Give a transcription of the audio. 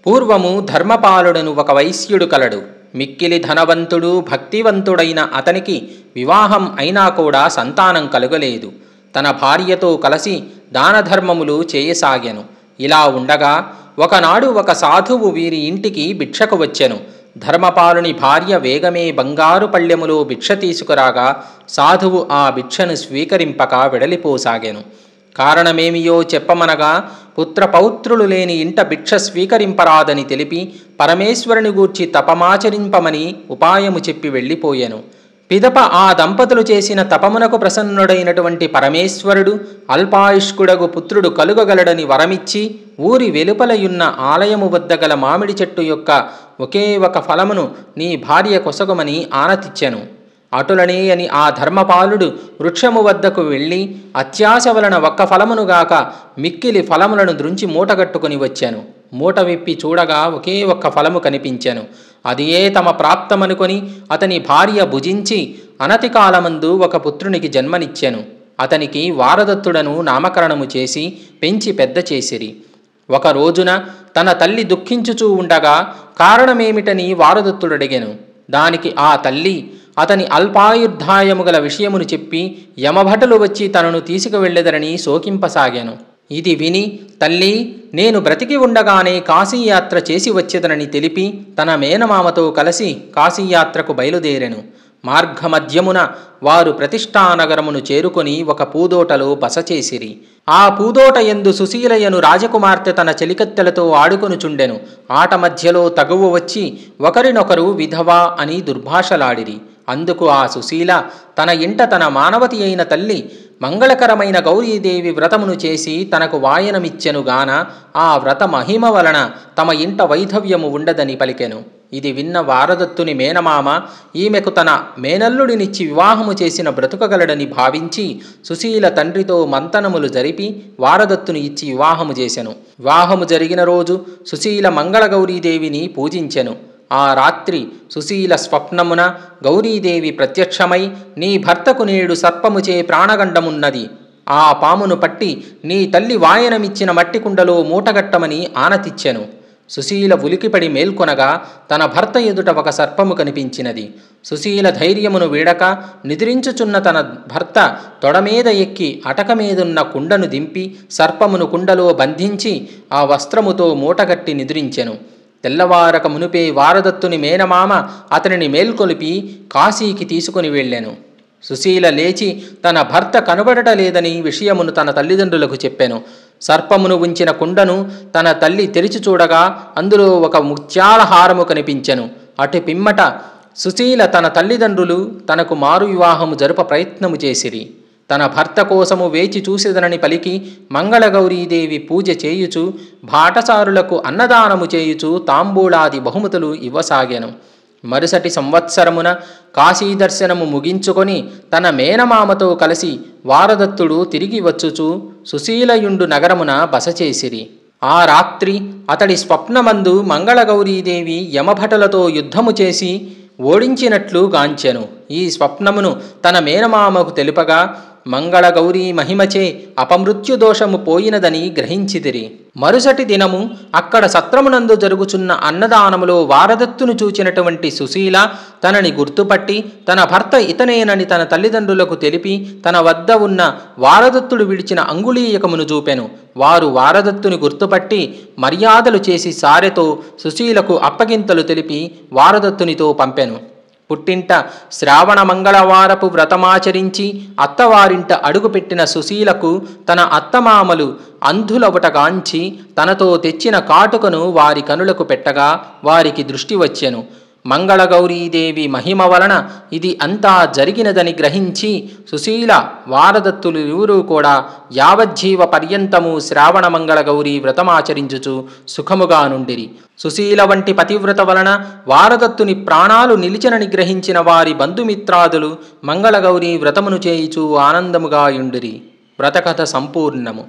పూర్వము ధర్మపాలుడను ఒక వైశ్యుడు కలడు. మిక్కిలి ధనవంతుడు, భక్తివంతుడైన అతనికి వివాహం అయినా కూడా సంతానం కలుగలేదు. తన భార్యతో కలిసి దానధర్మములు చేయసాగాను. ఇలా ఉండగా ఒకనాడు ఒక సాధువు వీరి ఇంటికి భిక్షకు వచ్చెను. ధర్మపాలుని భార్య వేగమే బంగారు పళ్ళెములో భిక్ష తీసుకురాగా సాధువు ఆ భిక్షను స్వీకరింపక వెడలిపోసాగాను. కారణమేమియో చెప్పమనగా పుత్రపౌత్రులు లేని ఇంట భిక్ష స్వీకరింపరాదని తెలిపి పరమేశ్వరుని గూర్చి తపమాచరింపమని ఉపాయము చెప్పి వెళ్ళిపోయెను. పిదప ఆ దంపతులు చేసిన తపమునకు ప్రసన్నుడైనటువంటి పరమేశ్వరుడు అల్పాయుష్కుడగు పుత్రుడు కలుగగలడని వరమిచ్చి ఊరి వెలుపలయున్న ఆలయము వద్ద గల మామిడి చెట్టు యొక్క ఒకే ఒక ఫలమును నీ భార్య కొసగమని ఆనతిచ్చెను. అటులనే అని ఆ ధర్మపాలుడు వృక్షము వద్దకు వెళ్ళి అత్యాశ వలన ఒక్క ఫలమునుగాక మిక్కిలి ఫలములను ద్రుంచి మూటగట్టుకుని వచ్చాను. మూట విప్పి చూడగా ఒకే ఒక్క ఫలము కనిపించెను. అదియే తమ ప్రాప్తమనుకొని అతని భార్య భుజించి అనతి కాలమందు ఒక పుత్రునికి జన్మనిచ్చెను. అతనికి వారదత్తుడను నామకరణము చేసి పెంచి పెద్ద చేసిరి. ఒక రోజున తన తల్లి దుఃఖించుచూ ఉండగా కారణమేమిటని వారదత్తుడడిగెను. దానికి ఆ తల్లి అతని అల్పాయుర్ధాయము గల విషయమును చెప్పి యమభటులు వచ్చి తనను తీసుకువెళ్ళెదరని శోకింపసాగాను. ఇది విని తల్లి నేను బ్రతికి ఉండగానే కాశీయాత్ర చేసి వచ్చేదనని తెలిపి తన మేనమామతో కలిసి కాశీయాత్రకు బయలుదేరెను. మార్గమధ్యమున వారు ప్రతిష్టానగరమును చేరుకొని ఒక పూదోటలో బస చేసిరి. ఆ పూదోట యందు సుశీలయను రాజకుమార్తె తన చెలికత్తెలతో ఆడుకొనుచుండెను. ఆట మధ్యలో తగువు వచ్చి ఒకరినొకరు విధవా అని దుర్భాషలాడిరి. అందుకు ఆ సుశీల తన ఇంట తన మానవతి అయిన తల్లి మంగళకరమైన గౌరీదేవి వ్రతమును చేసి తనకు వాయనమిచ్చెనుగాన ఆ వ్రత మహిమ వలన తమ ఇంట వైధవ్యము ఉండదని పలికెను. ఇది విన్న వారదత్తుని మేనమామ ఈమెకు తన మేనల్లుడినిచ్చి వివాహము చేసిన బ్రతుకగలడని భావించి సుశీల తండ్రితో మంతనములు జరిపి వారదత్తుని ఇచ్చి వివాహము చేసెను. వివాహము జరిగిన రోజు సుశీల మంగళగౌరీదేవిని పూజించెను. ఆ రాత్రి సుశీల స్వప్నమున గౌరీదేవి ప్రత్యక్షమై నీ భర్తకు నేడు సర్పముచే ప్రాణగండమున్నది. ఆ పామును పట్టి నీ తల్లి వాయనమిచ్చిన మట్టికుండలో మూటగట్టమని ఆనతిచ్చెను. సుశీల ఉలికిపడి మేల్కొనగా తన భర్త ఎదుట ఒక సర్పము కనిపించినది. సుశీల ధైర్యమును వీడక నిద్రించుచున్న తన భర్త తొడమీద ఎక్కి అటకమీదున్న కుండను దింపి సర్పమును కుండలో బంధించి ఆ వస్త్రముతో మూటగట్టి నిద్రించెను. తెల్లవారక మునిపే వారదత్తుని మేనమామ అతనిని మేల్కొలిపి కాశీకి తీసుకుని వెళ్ళెను. సుశీల లేచి తన భర్త కనబడటలేదని విషయమును తన తల్లిదండ్రులకు చెప్పెను. సర్పమును ఉంచిన కుండను తన తల్లి తెరిచి చూడగా అందులో ఒక ముత్యాల హారము కనిపించెను. అటు పిమ్మట సుశీల తన తల్లిదండ్రులు తనకు మారు వివాహము జరుప ప్రయత్నము చేసిరి. తన భర్త కోసము వేచి చూసేదనని పలికి మంగళగౌరీదేవి పూజ చేయుచు బాటసారులకు అన్నదానము చేయుచు తాంబూలాది బహుమతులు ఇవ్వసాగాను. మరుసటి సంవత్సరమున కాశీ దర్శనము ముగించుకొని తన మేనమామతో కలిసి వారదత్తుడు తిరిగి వచ్చుచు సుశీలయుండు నగరమున బస చేసిరి. ఆ రాత్రి అతడి స్వప్నమందు మంగళగౌరీదేవి యమభటులతో యుద్ధము చేసి ఓడించినట్లు గాంచెను. ఈ స్వప్నమును తన మేనమామకు తెలుపగా మంగళగౌరీ మహిమచే అపమృత్యు దోషము పోయినదని గ్రహించితిరి. మరుసటి దినము అక్కడ సత్రమునందు జరుగుచున్న అన్నదానములో వారదత్తును చూచినటువంటి సుశీల తనని గుర్తుపట్టి తన భర్త ఇతనేనని తన తల్లిదండ్రులకు తెలిపి తన వద్ద ఉన్న వారదత్తుడు విడిచిన అంగుళీయకమును చూపెను. వారు వారదత్తుని గుర్తుపట్టి మర్యాదలు చేసి సారెతో సుశీలకు అప్పగింతలు తెలిపి వారదత్తునితో పంపెను. పుట్టింట శ్రావణ మంగళవారపు వ్రతమాచరించి అత్తవారింట అడుగుపెట్టిన సుశీలకు తన అత్తమామలు అంధులవటగాంచి తనతో తెచ్చిన కాటుకను వారి కనులకు పెట్టగా వారికి దృష్టి వచ్చెను. మంగళగౌరీదేవి మహిమ వలన ఇది అంతా జరిగినదని గ్రహించి సుశీల వారదత్తులు ఇరువురూ కూడా యావజ్జీవ పర్యంతము శ్రావణ మంగళగౌరీ వ్రతమాచరించుచు సుఖముగా నుండిరి. సుశీల వంటి పతివ్రత వలన వారదత్తుని ప్రాణాలు నిలిచనని గ్రహించిన వారి బంధుమిత్రాదులు మంగళగౌరీ వ్రతమును చేయుచు ఆనందముగా యుండిరి. వ్రతకథ సంపూర్ణము.